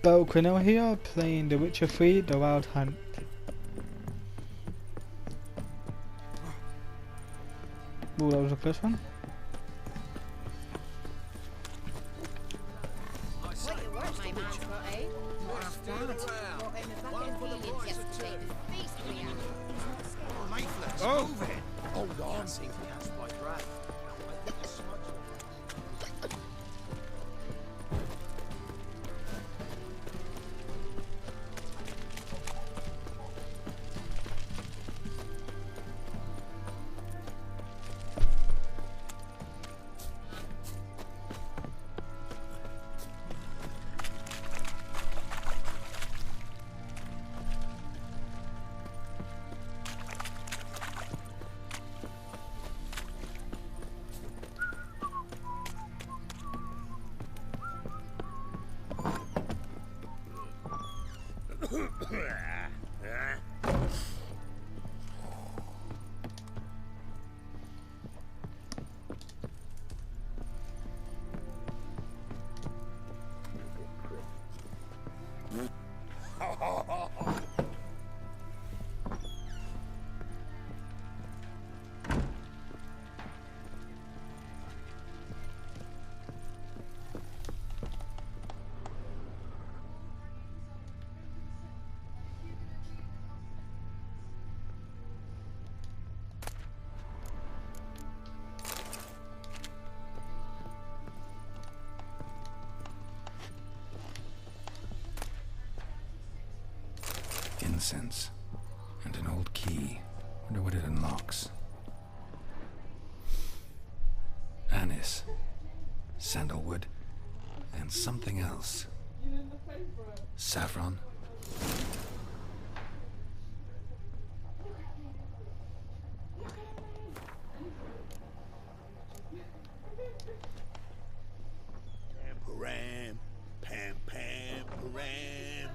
Belcranel here, playing The Witcher 3 The Wild Hunt. Ooh, that was a close one. What you work, my man, eh? More of that. Brought in a bucket of millions yesterday. The feast we had. Oh! Hold on. Can't seem to catch my breath. I think a smudge. Incense and an old key. Wonder what it unlocks. Anise, sandalwood, and something else. Saffron. Param, pam, pam, param.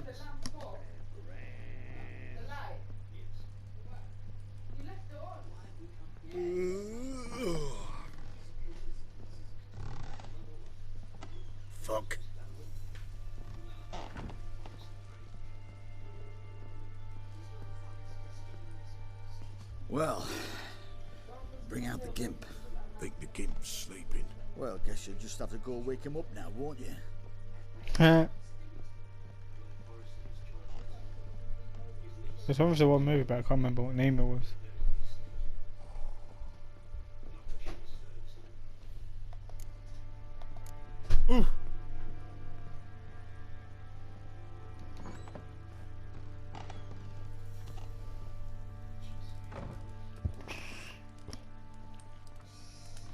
Fuck. Well, bring out the gimp. Think the gimp's sleeping. Well, guess you'll just have to go wake him up now, won't you? There's obviously one movie, but I can't remember what name it was. Ooh.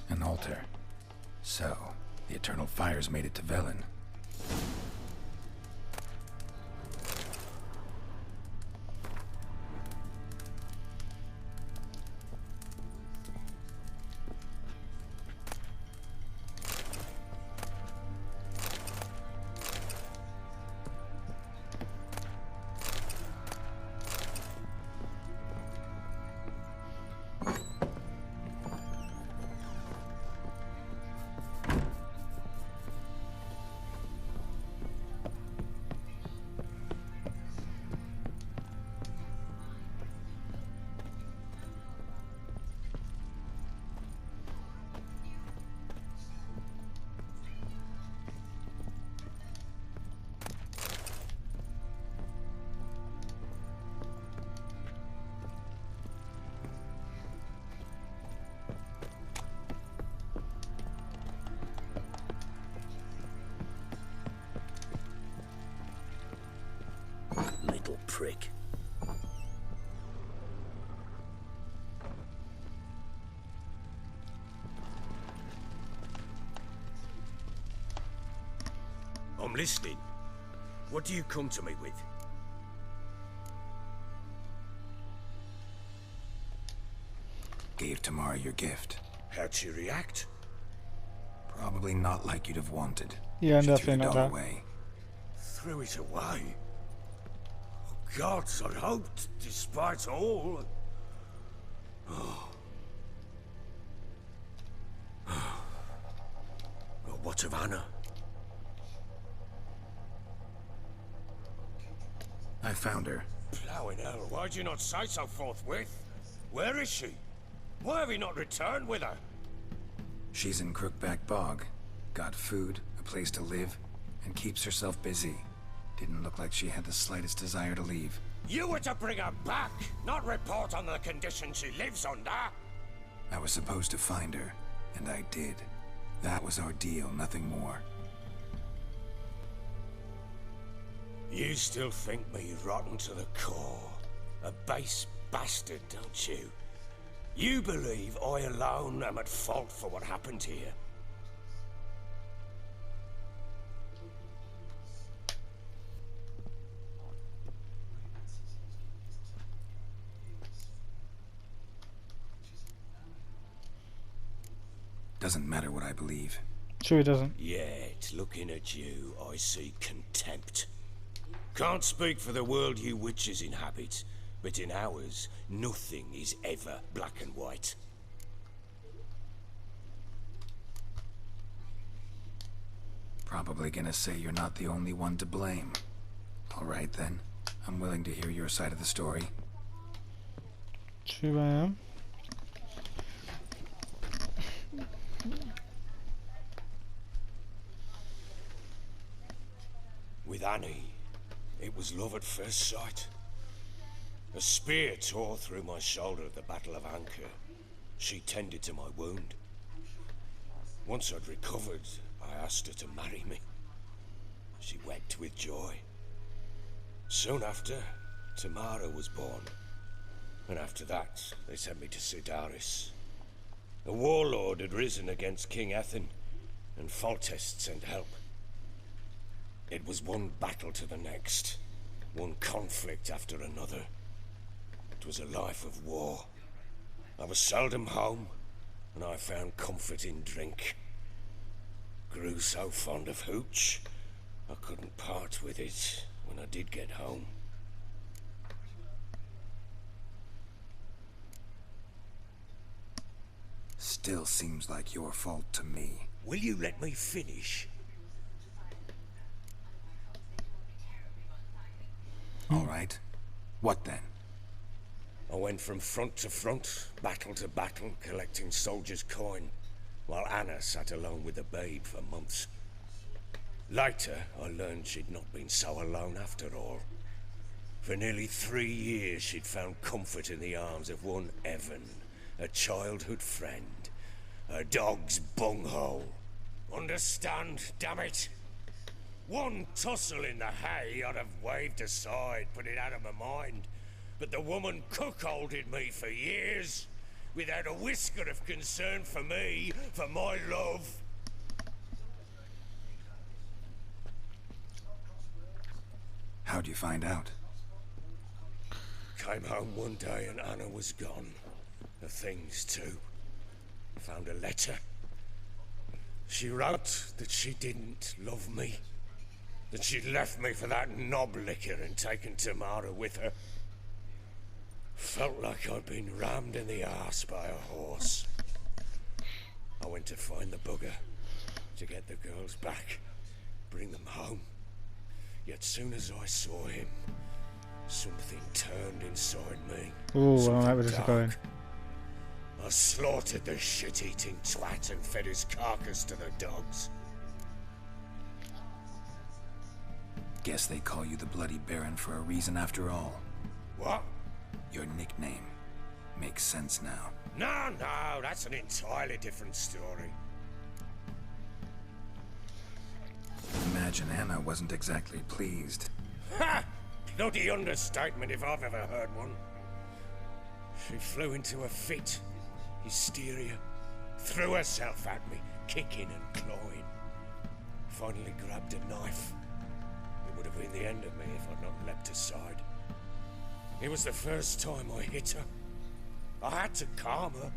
An altar. So, the eternal fires made it to Velen. Little prick. I'm listening. What do you come to me with? Gave Tamara your gift. How'd she react? Probably not like you'd have wanted. Yeah, She threw definitely the not doll that. away. Threw it away. Oh, gods, I hoped, despite all. Well, what of Anna? I found her. Plowing hell, why'd you not say so forthwith? Where is she? Why have you not returned with her? She's in Crookback Bog. Got food, a place to live, and keeps herself busy. Didn't look like she had the slightest desire to leave. You were to bring her back, not report on the condition she lives under. I was supposed to find her, and I did. That was our deal, nothing more. You still think me rotten to the core. A base bastard, don't you? You believe I alone am at fault for what happened here. Doesn't matter what I believe. Sure it doesn't. Yet, looking at you, I see contempt. Can't speak for the world you witches inhabit, but in ours, nothing is ever black and white. Probably gonna say you're not the only one to blame. All right then. I'm willing to hear your side of the story. Sure I am. With Annie, it was love at first sight. A spear tore through my shoulder at the Battle of Anchor. She tended to my wound. Once I'd recovered, I asked her to marry me. She wept with joy. Soon after, Tamara was born. And after that, they sent me to Sidaris. A warlord had risen against King Ethan, and Foltest sent help. It was one battle to the next, one conflict after another. It was a life of war. I was seldom home, and I found comfort in drink. Grew so fond of hooch, I couldn't part with it when I did get home. Still seems like your fault to me. Will you let me finish? All right. What then? I went from front to front, battle to battle, collecting soldiers' coin, while Anna sat alone with the babe for months. Later, I learned she'd not been so alone after all. For nearly 3 years, she'd found comfort in the arms of one Evan, a childhood friend, a dog's bunghole. Understand, damn it? One tussle in the hay I'd have waved aside, put it out of my mind. But the woman cuckolded me for years, without a whisker of concern for me, for my love. How'd you find out? Came home one day and Anna was gone. The things too. Found a letter. She wrote that she didn't love me. That she'd left me for that knob licker and taken Tamara with her. Felt like I'd been rammed in the arse by a horse. I went to find the bugger, to get the girls back, bring them home. Yet soon as I saw him, something turned inside me. Ooh, I don't Something like where this is dark. going. I slaughtered the shit-eating twat and fed his carcass to the dogs. Guess they call you the Bloody Baron for a reason after all. What? Your nickname. Makes sense now. No, that's an entirely different story. Imagine Anna wasn't exactly pleased. Ha! Bloody understatement if I've ever heard one. She flew into a fit. Hysteria. Threw herself at me, kicking and clawing. Finally grabbed a knife. It would have been the end of me if I'd not leapt aside. It was the first time I hit her. I had to calm her.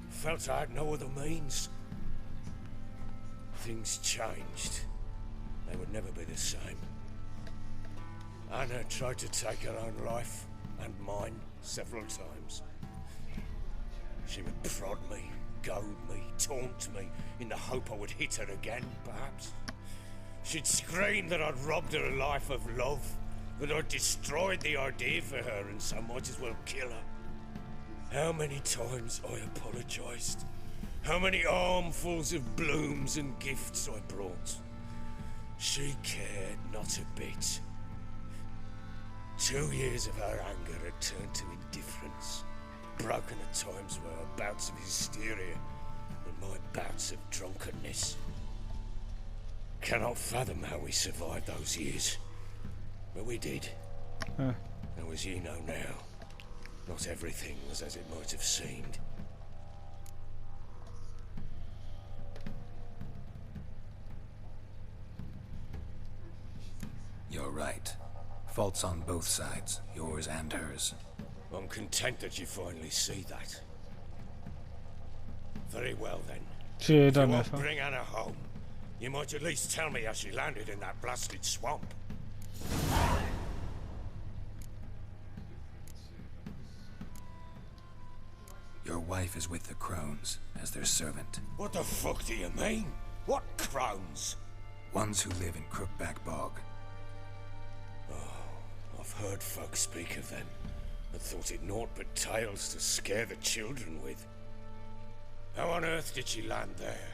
Felt I had no other means. Things changed. They would never be the same. Anna tried to take her own life, and mine, several times. She would prod me, goad me, taunt me, in the hope I would hit her again, perhaps. She'd scream that I'd robbed her life of love, But I destroyed the idea for her, and so might as well kill her. How many times I apologised. How many armfuls of blooms and gifts I brought. She cared not a bit. 2 years of her anger had turned to indifference, broken at times by her bouts of hysteria and my bouts of drunkenness. Cannot fathom how we survived those years, but we did. And as you know now, not everything was as it might have seemed. You're right. Faults on both sides, yours and hers. I'm content that you finally see that. Very well then. She If you done won't that. bring Anna home, you might at least tell me how she landed in that blasted swamp. Your wife is with the crones, as their servant. What the fuck do you mean? What crones? Ones who live in Crookback Bog. I've heard folk speak of them, and thought it naught but tales to scare the children with. How on earth did she land there?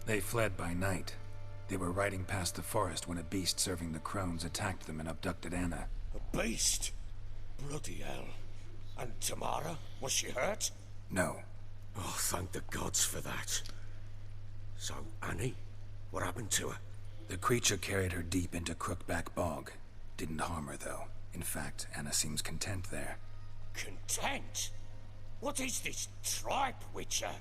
They fled by night. They were riding past the forest when a beast serving the crones attacked them and abducted Anna. A beast? Bloody hell. And Tamara? Was she hurt? No. Oh, thank the gods for that. So, Annie? What happened to her? The creature carried her deep into Crookback Bog. Didn't harm her, though. In fact, Anna seems content there. Content? What is this tripe, Witcher?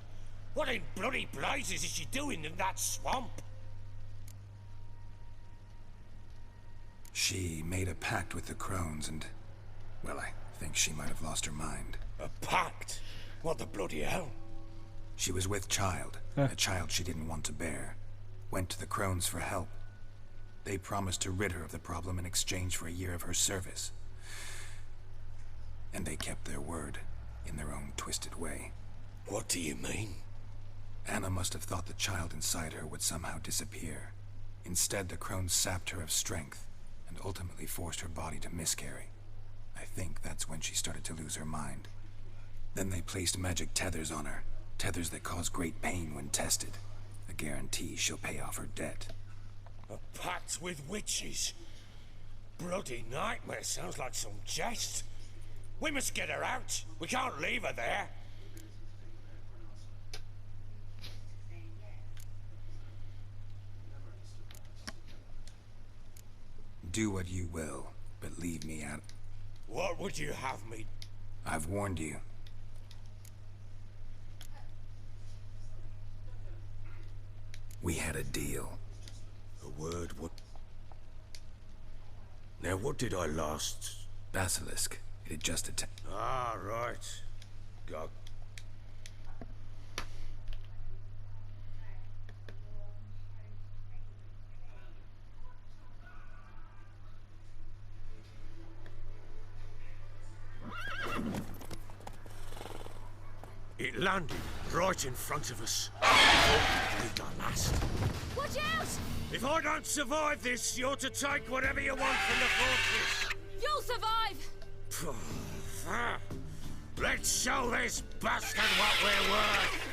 What in bloody blazes is she doing in that swamp? She made a pact with the crones and... well, I think she might have lost her mind. A pact? What the bloody hell? She was with child, a child she didn't want to bear. Went to the crones for help. They promised to rid her of the problem in exchange for a year of her service. And they kept their word, in their own twisted way. What do you mean? Anna must have thought the child inside her would somehow disappear. Instead, the crones sapped her of strength, and ultimately forced her body to miscarry. I think that's when she started to lose her mind. Then they placed magic tethers on her, tethers that cause great pain when tested. A guarantee she'll pay off her debt. A pact with witches? Bloody nightmare, sounds like some jest. We must get her out. We can't leave her there. Do what you will, but leave me out. What would you have me? I've warned you. We had a deal. A word, what? Now, what did I last... Basilisk. It had just attacked. Ah, right. Go. It landed right in front of us. We got last. Watch out! If I don't survive this, you're to take whatever you want from the fortress. You'll survive! Let's show this bastard what we're worth.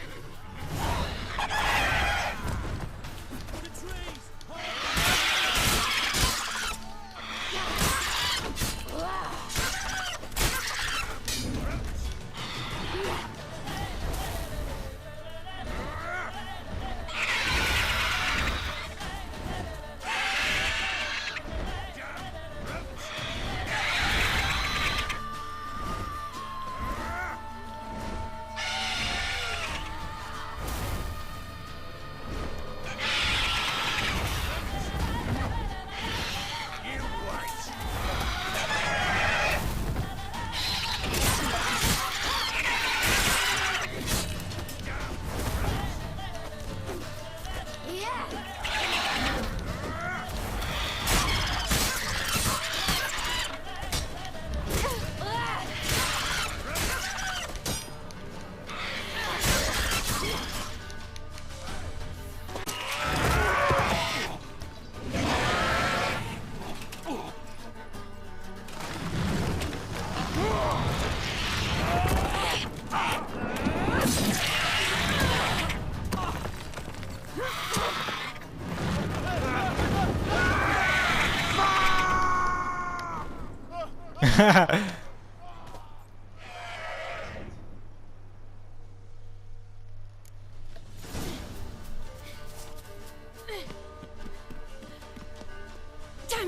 Damn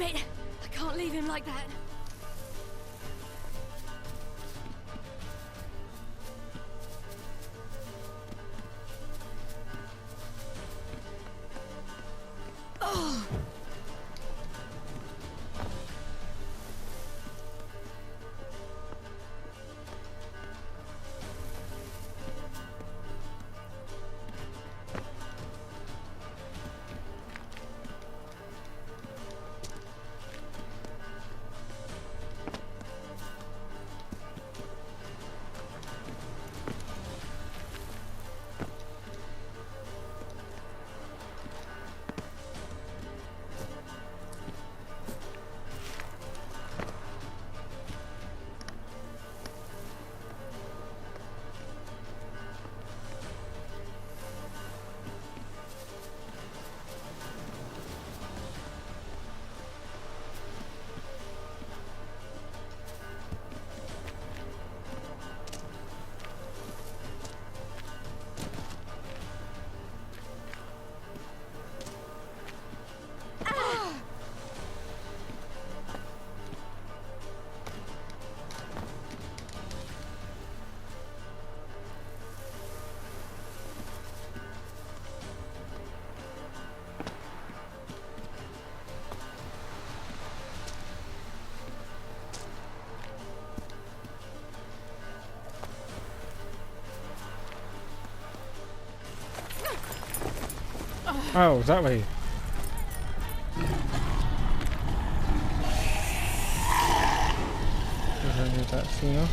it! I can't leave him like that. Oh! Oh, that way. I don't need that sooner.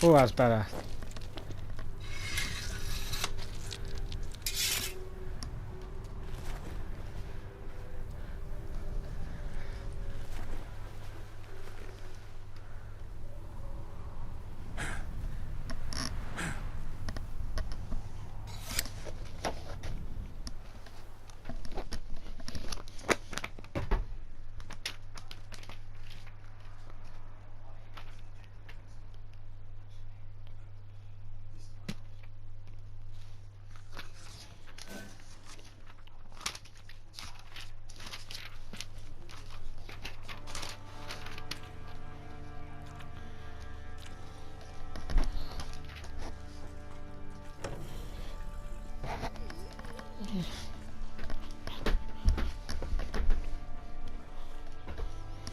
Oh, that's better.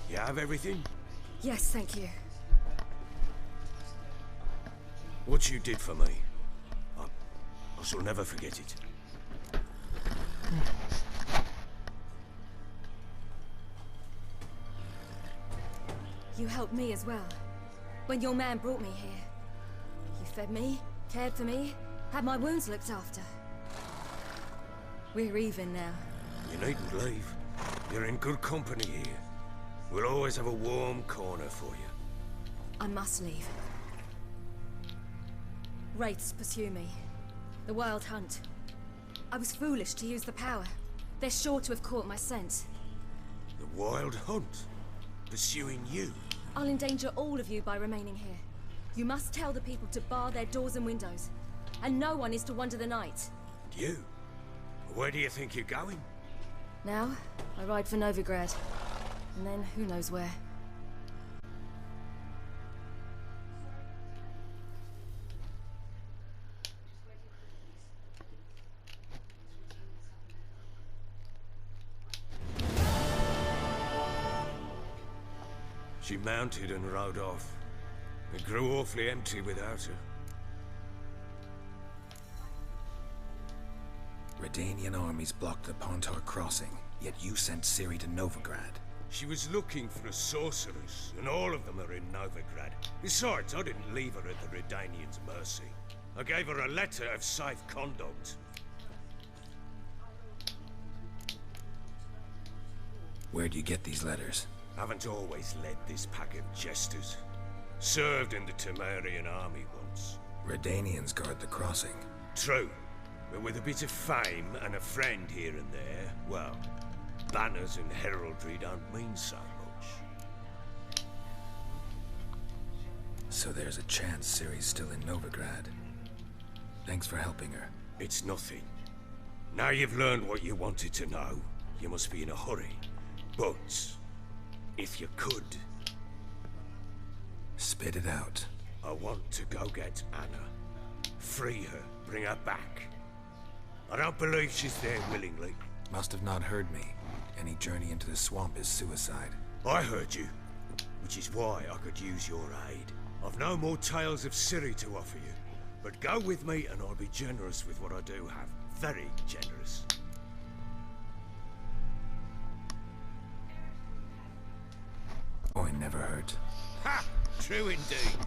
You have everything? Yes, thank you. What you did for me, I shall never forget it. You helped me as well. When your man brought me here. You fed me, cared for me, had my wounds looked after. We're even now. You needn't leave. You're in good company here. We'll always have a warm corner for you. I must leave. Wraiths pursue me. The Wild Hunt. I was foolish to use the power. They're sure to have caught my scent. The Wild Hunt? Pursuing you? I'll endanger all of you by remaining here. You must tell the people to bar their doors and windows. And no one is to wander the night. And you? Where do you think you're going? Now, I ride for Novigrad. And then who knows where. She mounted and rode off. It grew awfully empty without her. Redanian armies blocked the Pontar crossing, yet you sent Ciri to Novigrad. She was looking for a sorceress, and all of them are in Novigrad. Besides, I didn't leave her at the Redanians' mercy. I gave her a letter of safe conduct. Where'd you get these letters? Haven't always led this pack of jesters. Served in the Temerian army once. Redanians guard the crossing. True, but with a bit of fame and a friend here and there, well, banners and heraldry don't mean so much. So there's a chance Ciri's still in Novigrad. Thanks for helping her. It's nothing. Now you've learned what you wanted to know, you must be in a hurry. But, if you could... Spit it out. I want to go get Anna. Free her, bring her back. I don't believe she's there willingly. Must have not heard me. Any journey into the swamp is suicide. I heard you, which is why I could use your aid. I've no more tales of Ciri to offer you, but go with me and I'll be generous with what I do have. Very generous. Boy never hurt. Ha! True indeed.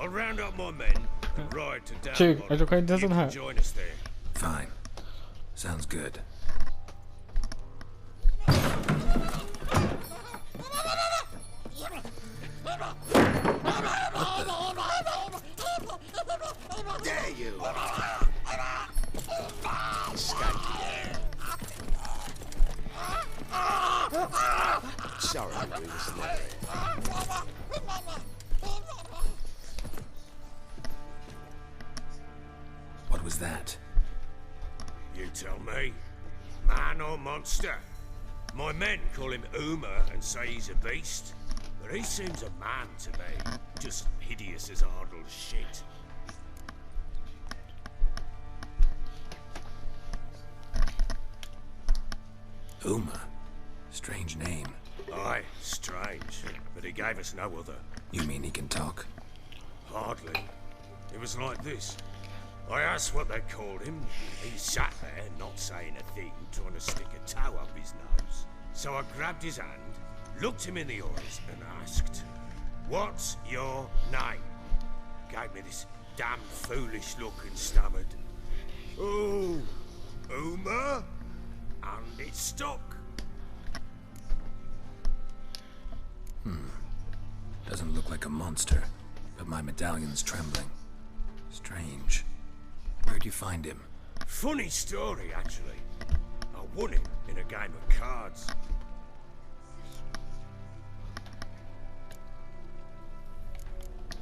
I'll round up my men and ride to down. True, educating doesn't You can hurt. join us there. Fine. Sounds good. There you are. Sorry, we was never. What was that? You tell me. Man or monster? My men call him Uma and say he's a beast, but he seems a man to me. Just hideous as Ardle's shit. Uma. Strange name. Aye, strange, but he gave us no other. You mean he can talk? Hardly. It was like this. I asked what they called him. He sat there, not saying a thing, trying to stick a toe up his nose. So I grabbed his hand, looked him in the eyes, and asked, "What's your name?" Gave me this damn foolish look and stammered, "Oh, Uma?" And it stuck. Doesn't look like a monster, but my medallion's trembling. Strange. Where'd you find him? Funny story, actually. I won him in a game of cards.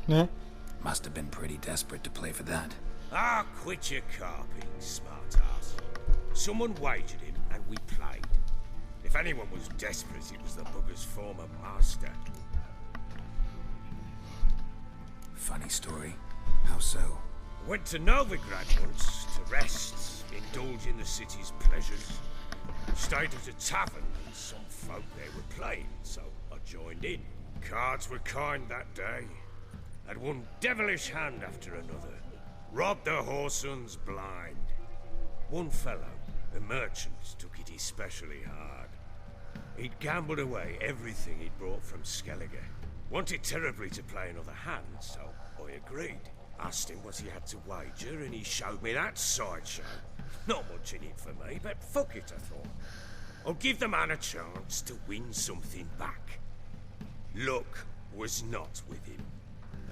Yeah. Must have been pretty desperate to play for that. Ah, quit your carping, smartass. Someone wagered him, and we played. If anyone was desperate, it was the bugger's former master. Funny story. How so? Went to Novigrad once to rest, indulge in the city's pleasures. Stayed at a tavern, and some folk there were playing, so I joined in. Cards were kind that day. Had one devilish hand after another. Robbed the whoreson blind. One fellow, a merchant, took it especially hard. He'd gambled away everything he'd brought from Skellige. Wanted terribly to play another hand, so I agreed. Asked him what he had to wager, and he showed me that sideshow. Not much in it for me, but fuck it, I thought. I'll give the man a chance to win something back. Luck was not with him,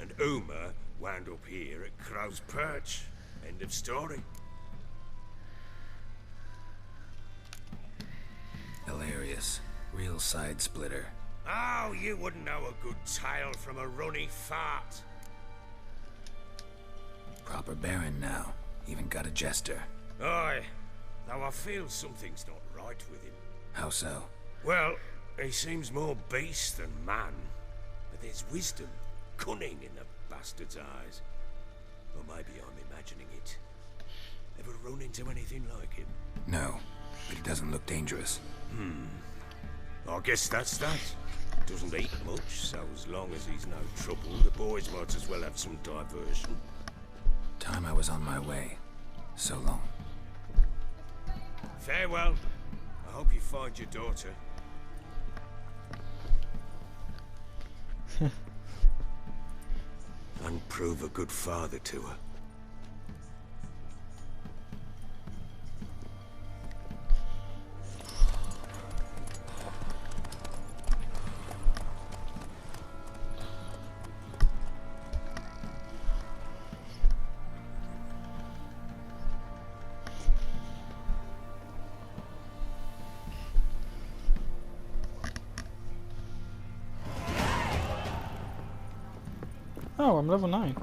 and Uma wound up here at Crow's Perch. End of story. Hilarious. Real side splitter. Oh, you wouldn't know a good tale from a runny fart. Proper baron now. Even got a jester. Aye, though I feel something's not right with him. How so? Well, he seems more beast than man. But there's wisdom, cunning in the bastard's eyes. Or maybe I'm imagining it. Ever run into anything like him? No, but he doesn't look dangerous. I guess that's that. Doesn't eat much, so as long as he's no trouble, the boys might as well have some diversion. Time I was on my way. So long. Farewell. I hope you find your daughter. And prove a good father to her. Oh, I'm level 9.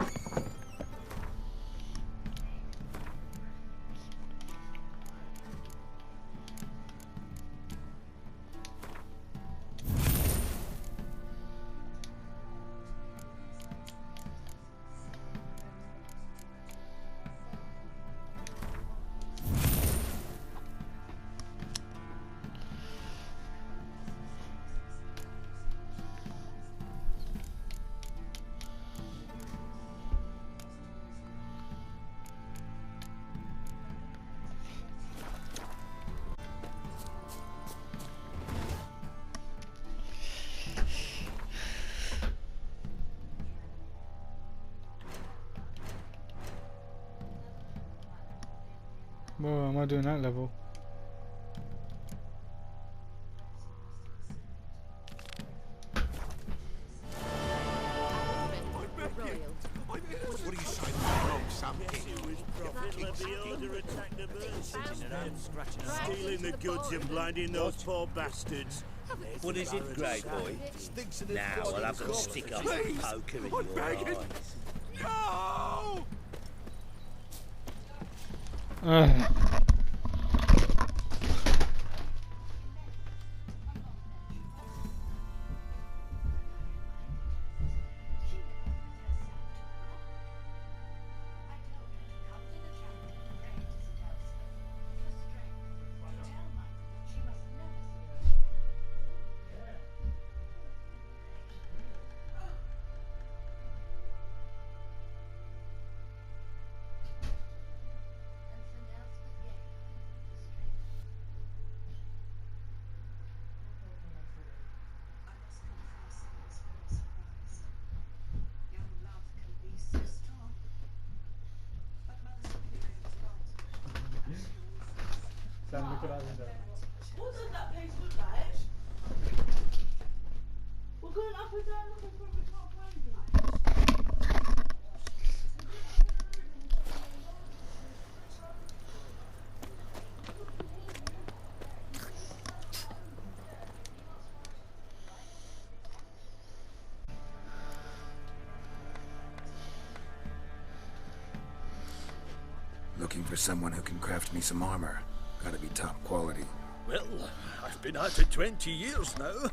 Whoa, am I doing that level? What are you saying? Stealing the goods and blinding those poor bastards. What is it, Grey Boy? Now I'll have them stick up a poker in your eyes. No! What does that place look like? We're going up and down looking for we can't find it. Looking for someone who can craft me some armor. Gotta be top quality. Well, I've been at it 20 years now.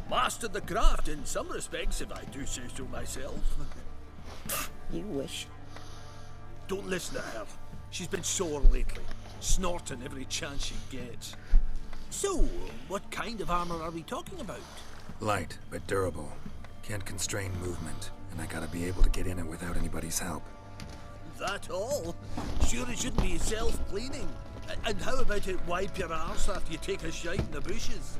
Mastered the craft in some respects, if I do say so myself. You wish. Don't listen to her. She's been sore lately, snorting every chance she gets. So, what kind of armor are we talking about? Light, but durable. Can't constrain movement, and I gotta be able to get in it without anybody's help. That all? Sure it shouldn't be self-cleaning. And how about it wipe your arse after you take a shite in the bushes?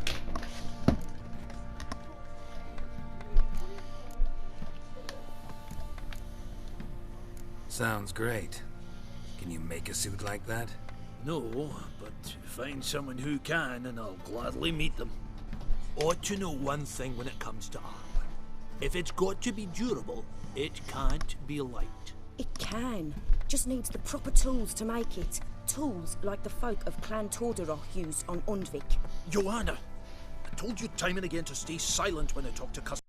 Sounds great. Can you make a suit like that? No, but find someone who can and I'll gladly meet them. Ought to know one thing when it comes to armor. If it's got to be durable, it can't be light. It can. Just needs the proper tools to make it. Tools like the folk of Clan Torderoch used on Undvik. Joanna, I told you time and again to stay silent when I talk to customers.